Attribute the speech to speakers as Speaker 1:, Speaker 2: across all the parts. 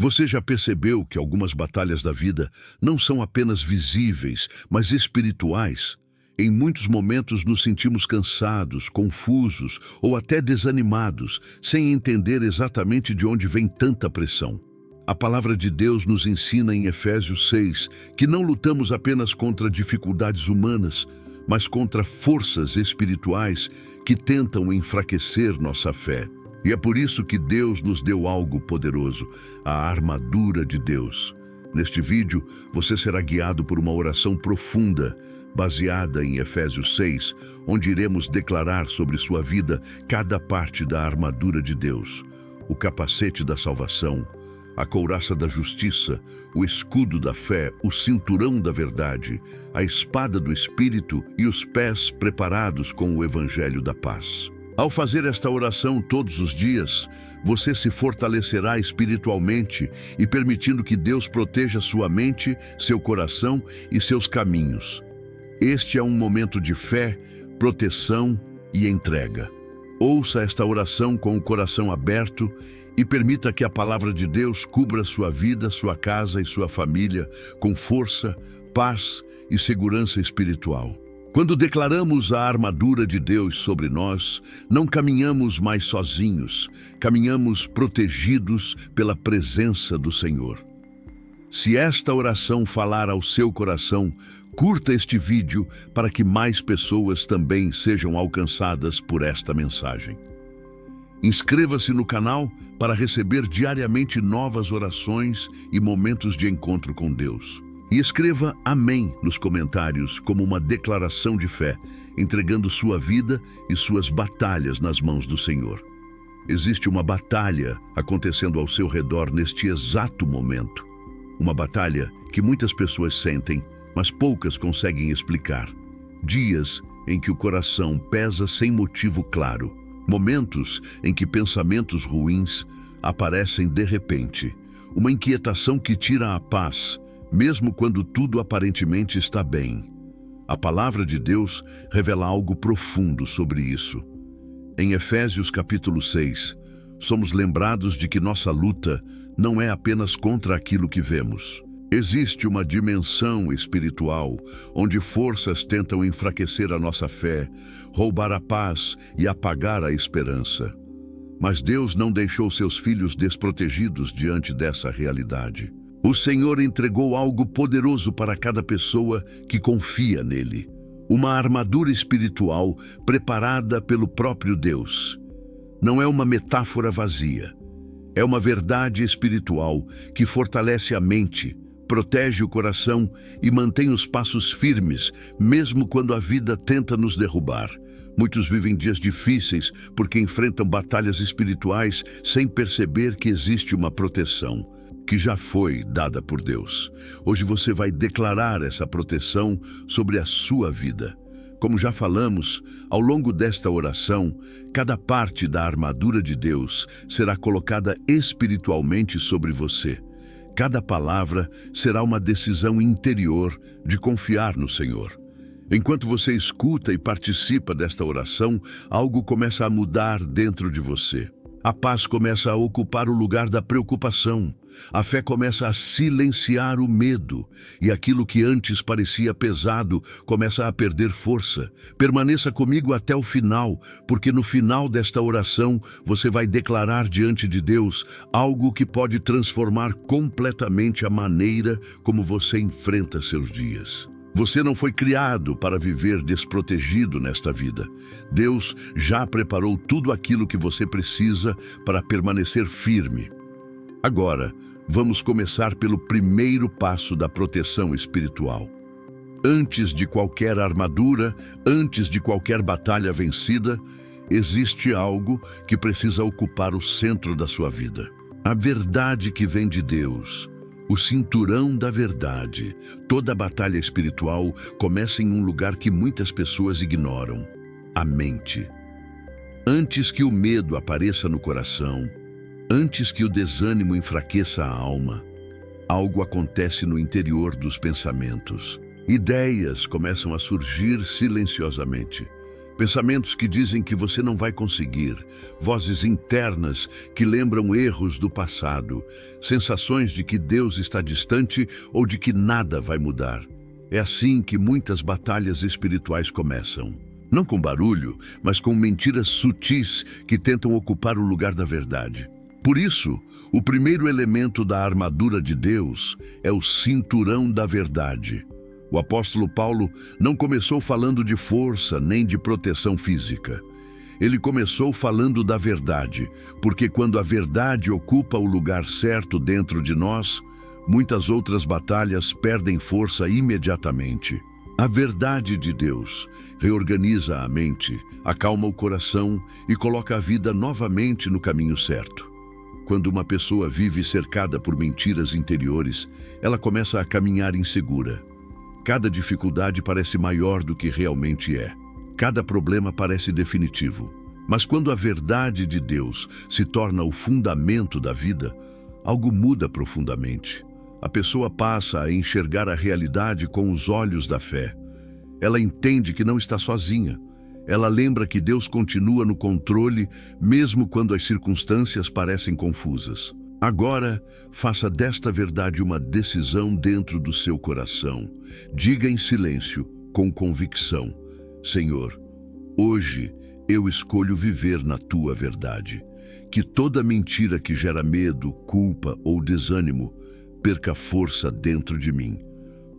Speaker 1: Você já percebeu que algumas batalhas da vida não são apenas visíveis, mas espirituais? Em muitos momentos nos sentimos cansados, confusos ou até desanimados, sem entender exatamente de onde vem tanta pressão. A palavra de Deus nos ensina em Efésios 6 que não lutamos apenas contra dificuldades humanas, mas contra forças espirituais que tentam enfraquecer nossa fé. E é por isso que Deus nos deu algo poderoso, a armadura de Deus. Neste vídeo, você será guiado por uma oração profunda, baseada em Efésios 6, onde iremos declarar sobre sua vida cada parte da armadura de Deus: o capacete da salvação, a couraça da justiça, o escudo da fé, o cinturão da verdade, a espada do Espírito e os pés preparados com o evangelho da paz. Ao fazer esta oração todos os dias, você se fortalecerá espiritualmente e permitindo que Deus proteja sua mente, seu coração e seus caminhos. Este é um momento de fé, proteção e entrega. Ouça esta oração com o coração aberto e permita que a palavra de Deus cubra sua vida, sua casa e sua família com força, paz e segurança espiritual. Quando declaramos a armadura de Deus sobre nós, não caminhamos mais sozinhos, caminhamos protegidos pela presença do Senhor. Se esta oração falar ao seu coração, curta este vídeo para que mais pessoas também sejam alcançadas por esta mensagem. Inscreva-se no canal para receber diariamente novas orações e momentos de encontro com Deus. E escreva Amém nos comentários como uma declaração de fé, entregando sua vida e suas batalhas nas mãos do Senhor. Existe uma batalha acontecendo ao seu redor neste exato momento. Uma batalha que muitas pessoas sentem, mas poucas conseguem explicar. Dias em que o coração pesa sem motivo claro. Momentos em que pensamentos ruins aparecem de repente. Uma inquietação que tira a paz, mesmo quando tudo aparentemente está bem. A palavra de Deus revela algo profundo sobre isso. Em Efésios capítulo 6, somos lembrados de que nossa luta não é apenas contra aquilo que vemos. Existe uma dimensão espiritual onde forças tentam enfraquecer a nossa fé, roubar a paz e apagar a esperança. Mas Deus não deixou seus filhos desprotegidos diante dessa realidade. O Senhor entregou algo poderoso para cada pessoa que confia nele. Uma armadura espiritual preparada pelo próprio Deus. Não é uma metáfora vazia. É uma verdade espiritual que fortalece a mente, protege o coração e mantém os passos firmes, mesmo quando a vida tenta nos derrubar. Muitos vivem dias difíceis porque enfrentam batalhas espirituais sem perceber que existe uma proteção que já foi dada por Deus. Hoje você vai declarar essa proteção sobre a sua vida. Como já falamos, ao longo desta oração, cada parte da armadura de Deus será colocada espiritualmente sobre você. Cada palavra será uma decisão interior de confiar no Senhor. Enquanto você escuta e participa desta oração, algo começa a mudar dentro de você. A paz começa a ocupar o lugar da preocupação. A fé começa a silenciar o medo. E aquilo que antes parecia pesado começa a perder força. Permaneça comigo até o final, porque no final desta oração você vai declarar diante de Deus algo que pode transformar completamente a maneira como você enfrenta seus dias. Você não foi criado para viver desprotegido nesta vida. Deus já preparou tudo aquilo que você precisa para permanecer firme. Agora, vamos começar pelo primeiro passo da proteção espiritual. Antes de qualquer armadura, antes de qualquer batalha vencida, existe algo que precisa ocupar o centro da sua vida. A verdade que vem de Deus. O cinturão da verdade. Toda batalha espiritual começa em um lugar que muitas pessoas ignoram: a mente. Antes que o medo apareça no coração, antes que o desânimo enfraqueça a alma, algo acontece no interior dos pensamentos. Ideias começam a surgir silenciosamente. Pensamentos que dizem que você não vai conseguir, vozes internas que lembram erros do passado, sensações de que Deus está distante ou de que nada vai mudar. É assim que muitas batalhas espirituais começam. Não com barulho, mas com mentiras sutis que tentam ocupar o lugar da verdade. Por isso, o primeiro elemento da armadura de Deus é o cinturão da verdade. O apóstolo Paulo não começou falando de força nem de proteção física. Ele começou falando da verdade, porque quando a verdade ocupa o lugar certo dentro de nós, muitas outras batalhas perdem força imediatamente. A verdade de Deus reorganiza a mente, acalma o coração e coloca a vida novamente no caminho certo. Quando uma pessoa vive cercada por mentiras interiores, ela começa a caminhar insegura. Cada dificuldade parece maior do que realmente é. Cada problema parece definitivo. Mas quando a verdade de Deus se torna o fundamento da vida, algo muda profundamente. A pessoa passa a enxergar a realidade com os olhos da fé. Ela entende que não está sozinha. Ela lembra que Deus continua no controle, mesmo quando as circunstâncias parecem confusas. Agora, faça desta verdade uma decisão dentro do seu coração. Diga em silêncio, com convicção: Senhor, hoje eu escolho viver na Tua verdade. Que toda mentira que gera medo, culpa ou desânimo perca força dentro de mim.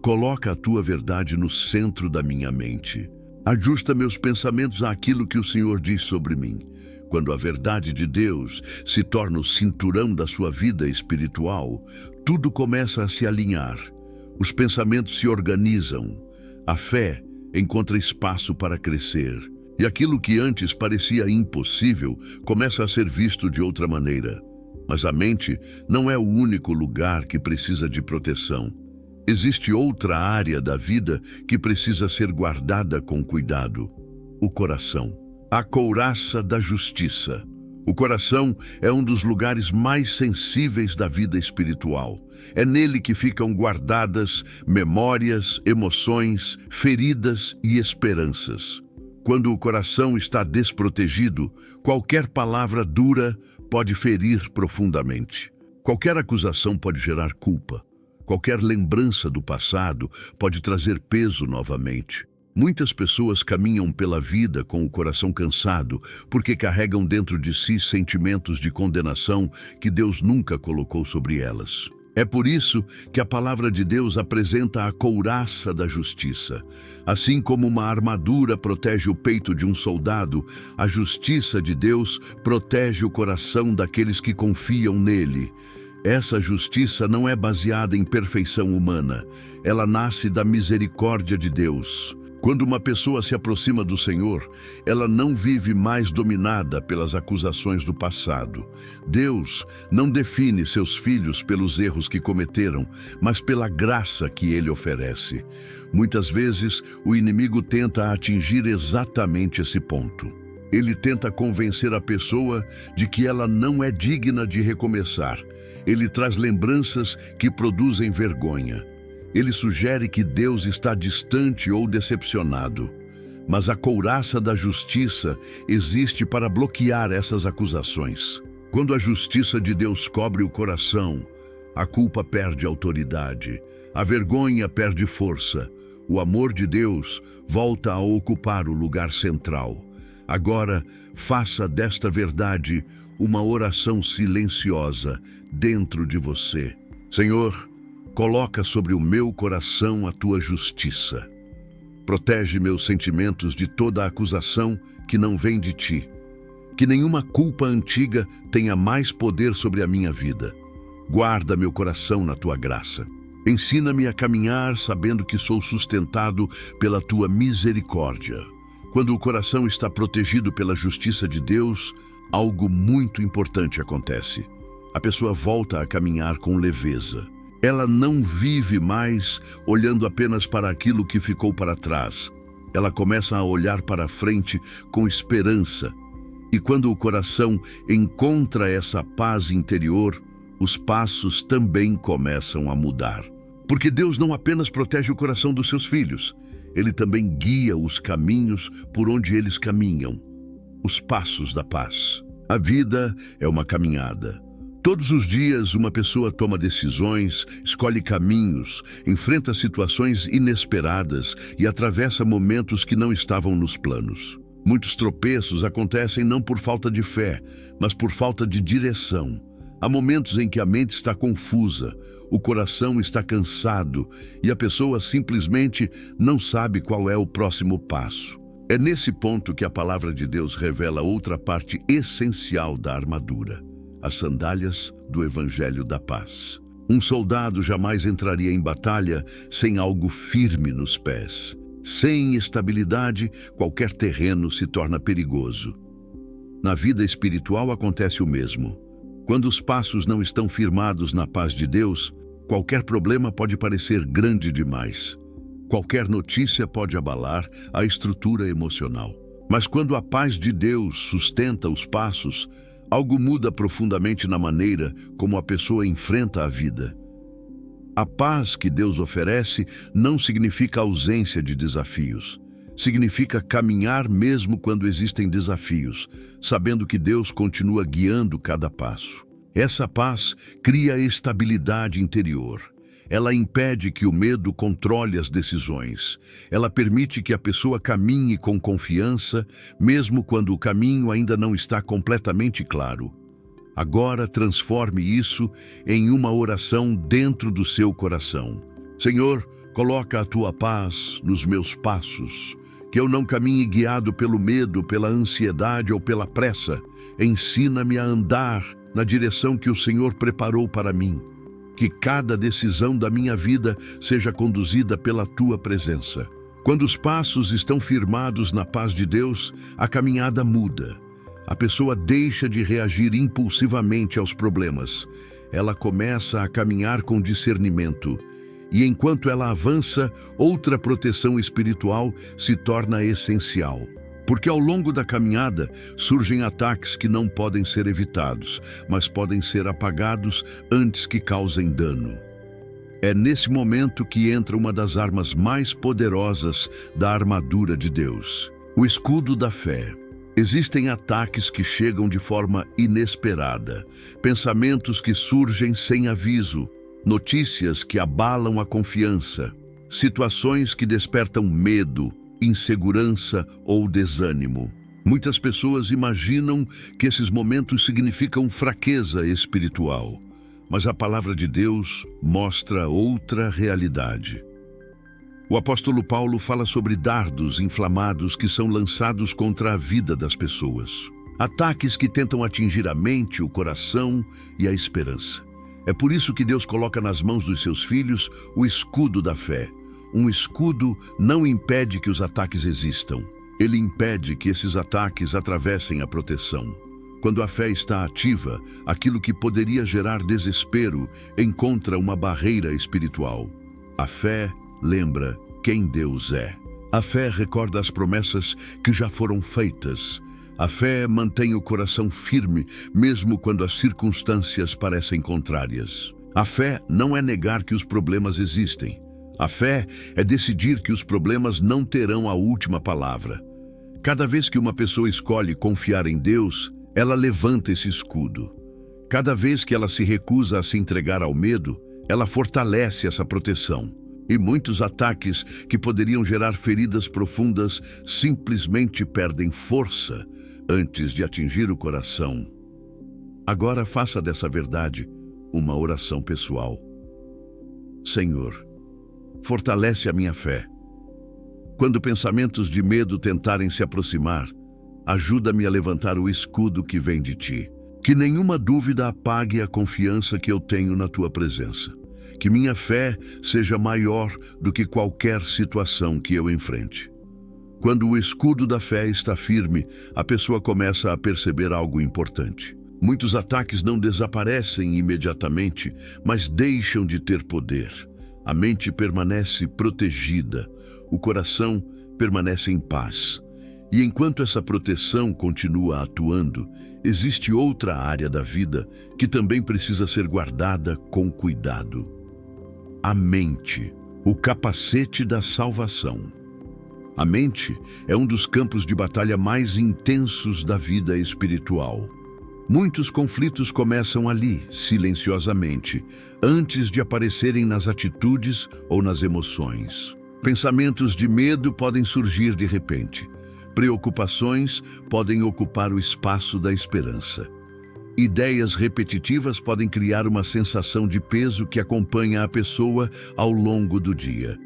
Speaker 1: Coloca a Tua verdade no centro da minha mente. Ajusta meus pensamentos àquilo que o Senhor diz sobre mim. Quando a verdade de Deus se torna o cinturão da sua vida espiritual, tudo começa a se alinhar. Os pensamentos se organizam. A fé encontra espaço para crescer. E aquilo que antes parecia impossível começa a ser visto de outra maneira. Mas a mente não é o único lugar que precisa de proteção. Existe outra área da vida que precisa ser guardada com cuidado: o coração. A couraça da justiça. O coração é um dos lugares mais sensíveis da vida espiritual. É nele que ficam guardadas memórias, emoções, feridas e esperanças. Quando o coração está desprotegido, qualquer palavra dura pode ferir profundamente. Qualquer acusação pode gerar culpa. Qualquer lembrança do passado pode trazer peso novamente. Muitas pessoas caminham pela vida com o coração cansado porque carregam dentro de si sentimentos de condenação que Deus nunca colocou sobre elas. É por isso que a palavra de Deus apresenta a couraça da justiça. Assim como uma armadura protege o peito de um soldado, a justiça de Deus protege o coração daqueles que confiam nele. Essa justiça não é baseada em perfeição humana. Ela nasce da misericórdia de Deus. Quando uma pessoa se aproxima do Senhor, ela não vive mais dominada pelas acusações do passado. Deus não define seus filhos pelos erros que cometeram, mas pela graça que Ele oferece. Muitas vezes, o inimigo tenta atingir exatamente esse ponto. Ele tenta convencer a pessoa de que ela não é digna de recomeçar. Ele traz lembranças que produzem vergonha. Ele sugere que Deus está distante ou decepcionado. Mas a couraça da justiça existe para bloquear essas acusações. Quando a justiça de Deus cobre o coração, a culpa perde autoridade, a vergonha perde força, o amor de Deus volta a ocupar o lugar central. Agora, faça desta verdade uma oração silenciosa dentro de você. Senhor, coloca sobre o meu coração a Tua justiça. Protege meus sentimentos de toda acusação que não vem de Ti. Que nenhuma culpa antiga tenha mais poder sobre a minha vida. Guarda meu coração na Tua graça. Ensina-me a caminhar sabendo que sou sustentado pela Tua misericórdia. Quando o coração está protegido pela justiça de Deus, algo muito importante acontece. A pessoa volta a caminhar com leveza. Ela não vive mais olhando apenas para aquilo que ficou para trás. Ela começa a olhar para frente com esperança. E quando o coração encontra essa paz interior, os passos também começam a mudar. Porque Deus não apenas protege o coração dos seus filhos, Ele também guia os caminhos por onde eles caminham, os passos da paz. A vida é uma caminhada. Todos os dias, uma pessoa toma decisões, escolhe caminhos, enfrenta situações inesperadas e atravessa momentos que não estavam nos planos. Muitos tropeços acontecem não por falta de fé, mas por falta de direção. Há momentos em que a mente está confusa, o coração está cansado e a pessoa simplesmente não sabe qual é o próximo passo. É nesse ponto que a palavra de Deus revela outra parte essencial da armadura: as sandálias do Evangelho da Paz. Um soldado jamais entraria em batalha sem algo firme nos pés. Sem estabilidade, qualquer terreno se torna perigoso. Na vida espiritual acontece o mesmo. Quando os passos não estão firmados na paz de Deus, qualquer problema pode parecer grande demais. Qualquer notícia pode abalar a estrutura emocional. Mas quando a paz de Deus sustenta os passos, algo muda profundamente na maneira como a pessoa enfrenta a vida. A paz que Deus oferece não significa ausência de desafios. Significa caminhar mesmo quando existem desafios, sabendo que Deus continua guiando cada passo. Essa paz cria estabilidade interior. Ela impede que o medo controle as decisões. Ela permite que a pessoa caminhe com confiança, mesmo quando o caminho ainda não está completamente claro. Agora transforme isso em uma oração dentro do seu coração. Senhor, coloca a tua paz nos meus passos, que eu não caminhe guiado pelo medo, pela ansiedade ou pela pressa. Ensina-me a andar na direção que o Senhor preparou para mim. Que cada decisão da minha vida seja conduzida pela tua presença. Quando os passos estão firmados na paz de Deus, a caminhada muda. A pessoa deixa de reagir impulsivamente aos problemas. Ela começa a caminhar com discernimento. E enquanto ela avança, outra proteção espiritual se torna essencial. Porque ao longo da caminhada surgem ataques que não podem ser evitados, mas podem ser apagados antes que causem dano. É nesse momento que entra uma das armas mais poderosas da armadura de Deus: o escudo da fé. Existem ataques que chegam de forma inesperada, pensamentos que surgem sem aviso, notícias que abalam a confiança, situações que despertam medo, insegurança ou desânimo. Muitas pessoas imaginam que esses momentos significam fraqueza espiritual, mas a palavra de Deus mostra outra realidade. O apóstolo Paulo fala sobre dardos inflamados que são lançados contra a vida das pessoas. Ataques que tentam atingir a mente, o coração e a esperança. É por isso que Deus coloca nas mãos dos seus filhos o escudo da fé. Um escudo não impede que os ataques existam. Ele impede que esses ataques atravessem a proteção. Quando a fé está ativa, aquilo que poderia gerar desespero encontra uma barreira espiritual. A fé lembra quem Deus é. A fé recorda as promessas que já foram feitas. A fé mantém o coração firme, mesmo quando as circunstâncias parecem contrárias. A fé não é negar que os problemas existem. A fé é decidir que os problemas não terão a última palavra. Cada vez que uma pessoa escolhe confiar em Deus, ela levanta esse escudo. Cada vez que ela se recusa a se entregar ao medo, ela fortalece essa proteção. E muitos ataques que poderiam gerar feridas profundas simplesmente perdem força antes de atingir o coração. Agora faça dessa verdade uma oração pessoal. Senhor, fortalece a minha fé. Quando pensamentos de medo tentarem se aproximar, ajuda-me a levantar o escudo que vem de ti. Que nenhuma dúvida apague a confiança que eu tenho na tua presença. Que minha fé seja maior do que qualquer situação que eu enfrente. Quando o escudo da fé está firme, a pessoa começa a perceber algo importante. Muitos ataques não desaparecem imediatamente, mas deixam de ter poder. A mente permanece protegida, o coração permanece em paz. E enquanto essa proteção continua atuando, existe outra área da vida que também precisa ser guardada com cuidado. A mente, o capacete da salvação. A mente é um dos campos de batalha mais intensos da vida espiritual. Muitos conflitos começam ali, silenciosamente, antes de aparecerem nas atitudes ou nas emoções. Pensamentos de medo podem surgir de repente. Preocupações podem ocupar o espaço da esperança. Ideias repetitivas podem criar uma sensação de peso que acompanha a pessoa ao longo do dia.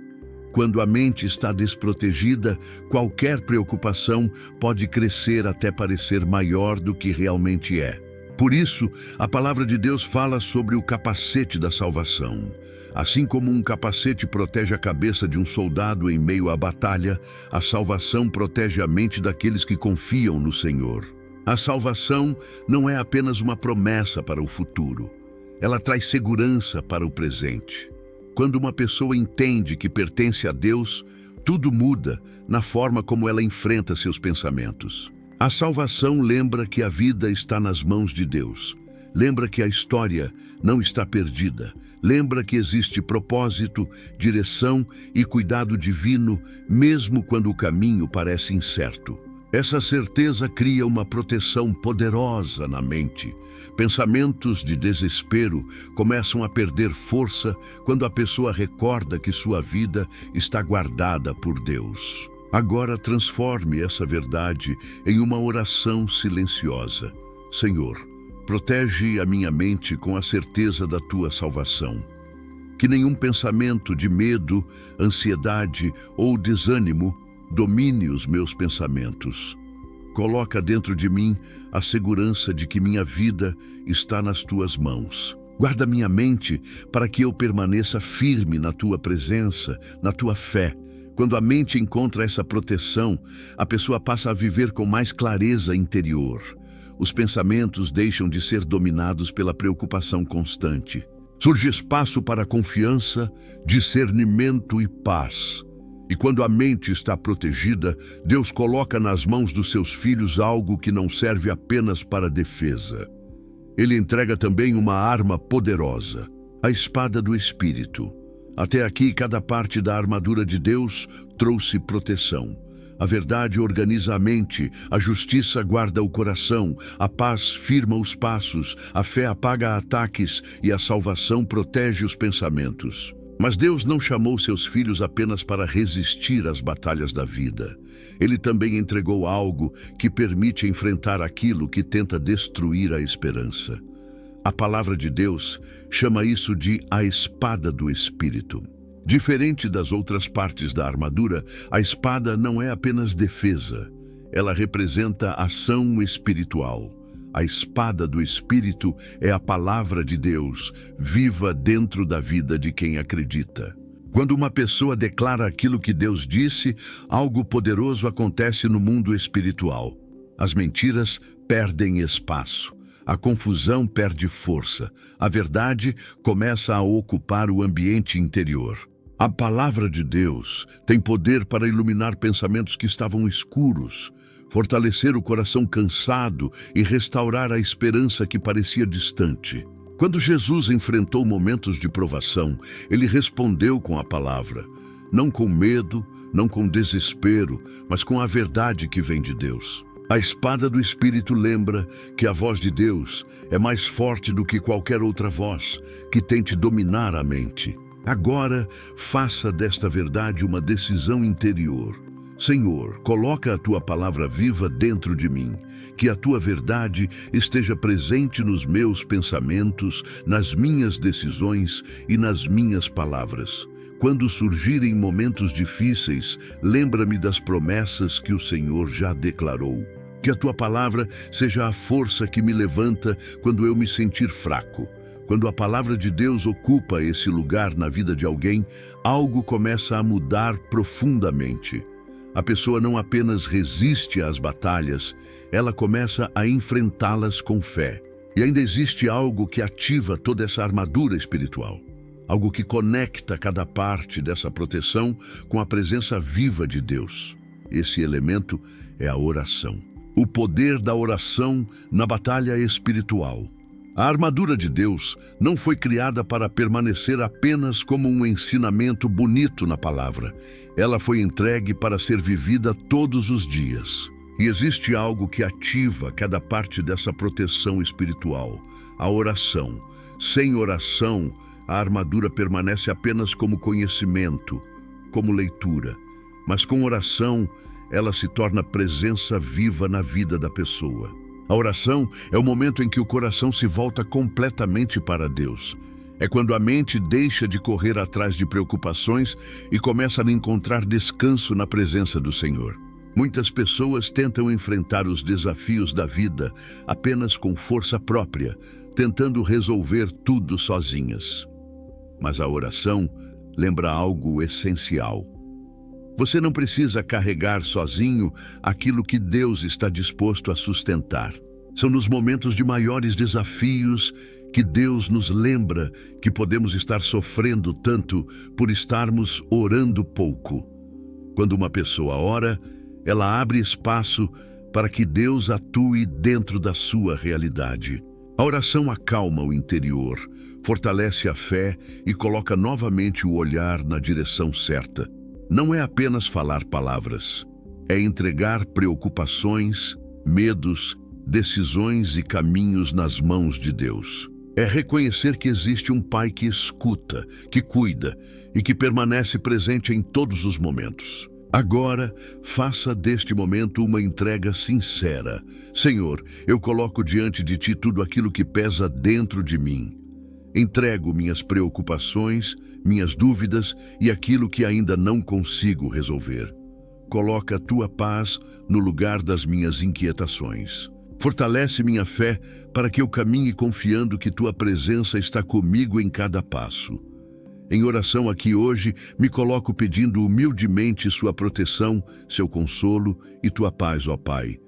Speaker 1: Quando a mente está desprotegida, qualquer preocupação pode crescer até parecer maior do que realmente é. Por isso, a palavra de Deus fala sobre o capacete da salvação. Assim como um capacete protege a cabeça de um soldado em meio à batalha, a salvação protege a mente daqueles que confiam no Senhor. A salvação não é apenas uma promessa para o futuro. Ela traz segurança para o presente. Quando uma pessoa entende que pertence a Deus, tudo muda na forma como ela enfrenta seus pensamentos. A salvação lembra que a vida está nas mãos de Deus. Lembra que a história não está perdida. Lembra que existe propósito, direção e cuidado divino, mesmo quando o caminho parece incerto. Essa certeza cria uma proteção poderosa na mente. Pensamentos de desespero começam a perder força quando a pessoa recorda que sua vida está guardada por Deus. Agora transforme essa verdade em uma oração silenciosa. Senhor, protege a minha mente com a certeza da tua salvação. Que nenhum pensamento de medo, ansiedade ou desânimo domine os meus pensamentos. Coloca dentro de mim a segurança de que minha vida está nas tuas mãos. Guarda minha mente para que eu permaneça firme na tua presença, na tua fé. Quando a mente encontra essa proteção, a pessoa passa a viver com mais clareza interior. Os pensamentos deixam de ser dominados pela preocupação constante. Surge espaço para confiança, discernimento e paz. E quando a mente está protegida, Deus coloca nas mãos dos seus filhos algo que não serve apenas para defesa. Ele entrega também uma arma poderosa, a espada do Espírito. Até aqui, cada parte da armadura de Deus trouxe proteção. A verdade organiza a mente, a justiça guarda o coração, a paz firma os passos, a fé apaga ataques e a salvação protege os pensamentos. Mas Deus não chamou seus filhos apenas para resistir às batalhas da vida. Ele também entregou algo que permite enfrentar aquilo que tenta destruir a esperança. A palavra de Deus chama isso de a espada do Espírito. Diferente das outras partes da armadura, a espada não é apenas defesa. Ela representa ação espiritual. A espada do Espírito é a palavra de Deus, viva dentro da vida de quem acredita. Quando uma pessoa declara aquilo que Deus disse, algo poderoso acontece no mundo espiritual. As mentiras perdem espaço. A confusão perde força. A verdade começa a ocupar o ambiente interior. A palavra de Deus tem poder para iluminar pensamentos que estavam escuros, fortalecer o coração cansado e restaurar a esperança que parecia distante. Quando Jesus enfrentou momentos de provação, ele respondeu com a palavra, não com medo, não com desespero, mas com a verdade que vem de Deus. A espada do Espírito lembra que a voz de Deus é mais forte do que qualquer outra voz que tente dominar a mente. Agora, faça desta verdade uma decisão interior. Senhor, coloca a tua palavra viva dentro de mim, que a tua verdade esteja presente nos meus pensamentos, nas minhas decisões e nas minhas palavras. Quando surgirem momentos difíceis, lembra-me das promessas que o Senhor já declarou. Que a tua palavra seja a força que me levanta quando eu me sentir fraco. Quando a palavra de Deus ocupa esse lugar na vida de alguém, algo começa a mudar profundamente. A pessoa não apenas resiste às batalhas, ela começa a enfrentá-las com fé. E ainda existe algo que ativa toda essa armadura espiritual. Algo que conecta cada parte dessa proteção com a presença viva de Deus. Esse elemento é a oração. O poder da oração na batalha espiritual. A armadura de Deus não foi criada para permanecer apenas como um ensinamento bonito na palavra. Ela foi entregue para ser vivida todos os dias. E existe algo que ativa cada parte dessa proteção espiritual: a oração. Sem oração, a armadura permanece apenas como conhecimento, como leitura. Mas com oração, ela se torna presença viva na vida da pessoa. A oração é o momento em que o coração se volta completamente para Deus. É quando a mente deixa de correr atrás de preocupações e começa a encontrar descanso na presença do Senhor. Muitas pessoas tentam enfrentar os desafios da vida apenas com força própria, tentando resolver tudo sozinhas. Mas a oração lembra algo essencial. Você não precisa carregar sozinho aquilo que Deus está disposto a sustentar. São nos momentos de maiores desafios que Deus nos lembra que podemos estar sofrendo tanto por estarmos orando pouco. Quando uma pessoa ora, ela abre espaço para que Deus atue dentro da sua realidade. A oração acalma o interior, fortalece a fé e coloca novamente o olhar na direção certa. Não é apenas falar palavras, é entregar preocupações, medos, decisões e caminhos nas mãos de Deus. É reconhecer que existe um Pai que escuta, que cuida e que permanece presente em todos os momentos. Agora, faça deste momento uma entrega sincera. Senhor, eu coloco diante de Ti tudo aquilo que pesa dentro de mim. Entrego minhas preocupações, minhas dúvidas e aquilo que ainda não consigo resolver. Coloca a Tua paz no lugar das minhas inquietações. Fortalece minha fé para que eu caminhe confiando que Tua presença está comigo em cada passo. Em oração aqui hoje, me coloco pedindo humildemente Sua proteção, Seu consolo e Tua paz, ó Pai.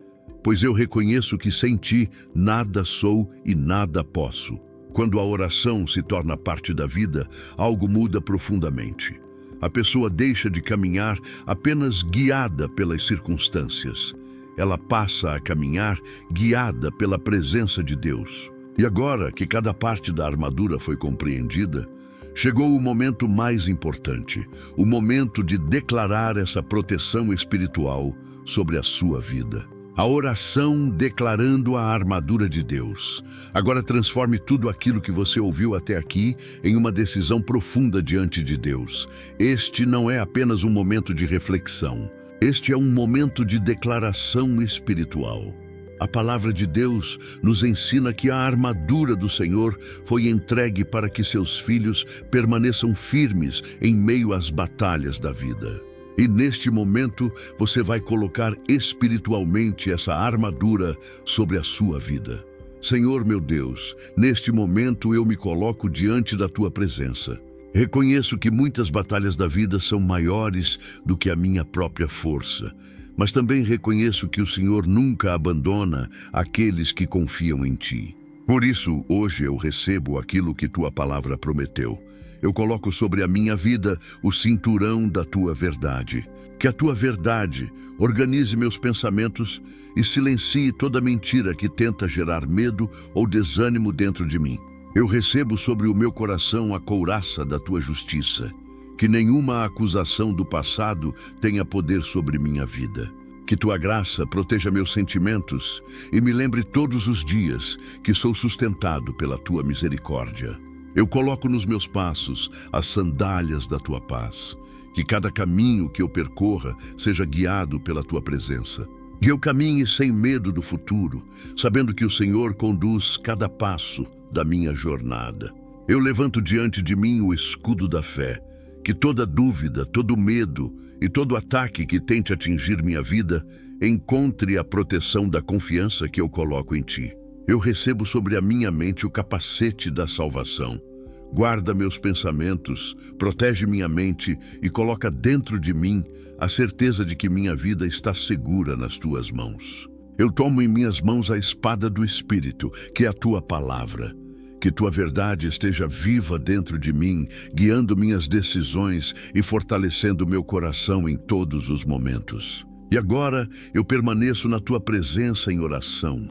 Speaker 1: Pois eu reconheço que sem Ti nada sou e nada posso. Quando a oração se torna parte da vida, algo muda profundamente. A pessoa deixa de caminhar apenas guiada pelas circunstâncias. Ela passa a caminhar guiada pela presença de Deus. E agora que cada parte da armadura foi compreendida, chegou o momento mais importante, o momento de declarar essa proteção espiritual sobre a sua vida. A oração declarando a armadura de Deus. Agora transforme tudo aquilo que você ouviu até aqui em uma decisão profunda diante de Deus. Este não é apenas um momento de reflexão. Este é um momento de declaração espiritual. A palavra de Deus nos ensina que a armadura do Senhor foi entregue para que seus filhos permaneçam firmes em meio às batalhas da vida. E neste momento, você vai colocar espiritualmente essa armadura sobre a sua vida. Senhor meu Deus, neste momento eu me coloco diante da Tua presença. Reconheço que muitas batalhas da vida são maiores do que a minha própria força, mas também reconheço que o Senhor nunca abandona aqueles que confiam em Ti. Por isso, hoje eu recebo aquilo que Tua palavra prometeu. Eu coloco sobre a minha vida o cinturão da Tua verdade. Que a Tua verdade organize meus pensamentos e silencie toda mentira que tenta gerar medo ou desânimo dentro de mim. Eu recebo sobre o meu coração a couraça da Tua justiça. Que nenhuma acusação do passado tenha poder sobre minha vida. Que Tua graça proteja meus sentimentos e me lembre todos os dias que sou sustentado pela Tua misericórdia. Eu coloco nos meus passos as sandálias da Tua paz. Que cada caminho que eu percorra seja guiado pela Tua presença. Que eu caminhe sem medo do futuro, sabendo que o Senhor conduz cada passo da minha jornada. Eu levanto diante de mim o escudo da fé. Que toda dúvida, todo medo e todo ataque que tente atingir minha vida encontre a proteção da confiança que eu coloco em Ti. Eu recebo sobre a minha mente o capacete da salvação. Guarda meus pensamentos, protege minha mente e coloca dentro de mim a certeza de que minha vida está segura nas Tuas mãos. Eu tomo em minhas mãos a espada do Espírito, que é a Tua palavra. Que Tua verdade esteja viva dentro de mim, guiando minhas decisões e fortalecendo meu coração em todos os momentos. E agora eu permaneço na Tua presença em oração,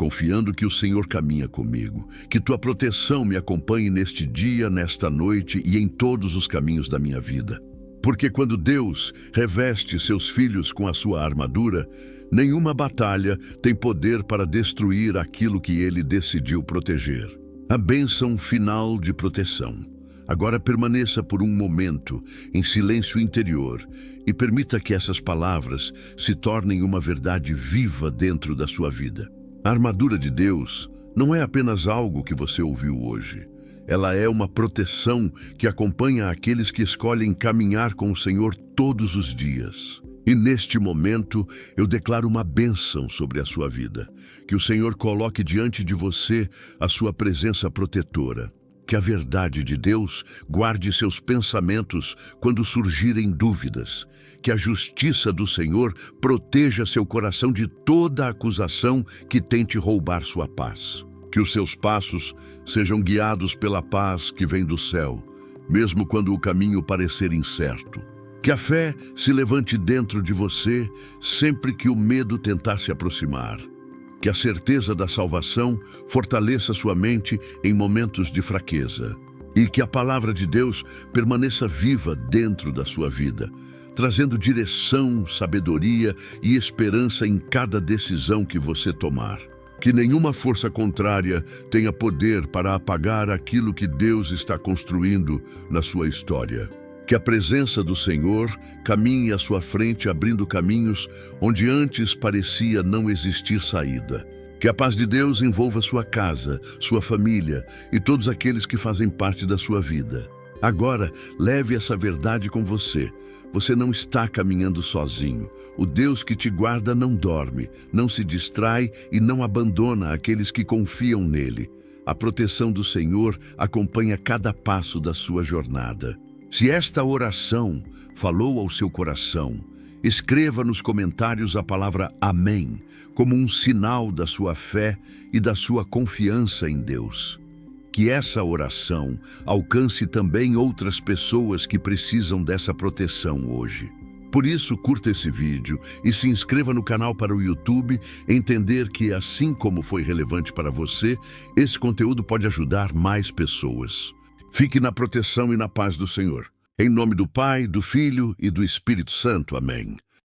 Speaker 1: confiando que o Senhor caminha comigo, que tua proteção me acompanhe neste dia, nesta noite e em todos os caminhos da minha vida. Porque quando Deus reveste seus filhos com a sua armadura, nenhuma batalha tem poder para destruir aquilo que ele decidiu proteger. A bênção final de proteção. Agora permaneça por um momento em silêncio interior e permita que essas palavras se tornem uma verdade viva dentro da sua vida. A armadura de Deus não é apenas algo que você ouviu hoje. Ela é uma proteção que acompanha aqueles que escolhem caminhar com o Senhor todos os dias. E neste momento, eu declaro uma bênção sobre a sua vida. Que o Senhor coloque diante de você a sua presença protetora. Que a verdade de Deus guarde seus pensamentos quando surgirem dúvidas. Que a justiça do Senhor proteja seu coração de toda acusação que tente roubar sua paz. Que os seus passos sejam guiados pela paz que vem do céu, mesmo quando o caminho parecer incerto. Que a fé se levante dentro de você sempre que o medo tentar se aproximar. Que a certeza da salvação fortaleça sua mente em momentos de fraqueza. E que a palavra de Deus permaneça viva dentro da sua vida, trazendo direção, sabedoria e esperança em cada decisão que você tomar. Que nenhuma força contrária tenha poder para apagar aquilo que Deus está construindo na sua história. Que a presença do Senhor caminhe à sua frente, abrindo caminhos onde antes parecia não existir saída. Que a paz de Deus envolva sua casa, sua família e todos aqueles que fazem parte da sua vida. Agora, leve essa verdade com você. Você não está caminhando sozinho. O Deus que te guarda não dorme, não se distrai e não abandona aqueles que confiam nele. A proteção do Senhor acompanha cada passo da sua jornada. Se esta oração falou ao seu coração, escreva nos comentários a palavra Amém, como um sinal da sua fé e da sua confiança em Deus. Que essa oração alcance também outras pessoas que precisam dessa proteção hoje. Por isso, curta esse vídeo e se inscreva no canal para o YouTube, entender que, assim como foi relevante para você, esse conteúdo pode ajudar mais pessoas. Fique na proteção e na paz do Senhor. Em nome do Pai, do Filho e do Espírito Santo. Amém.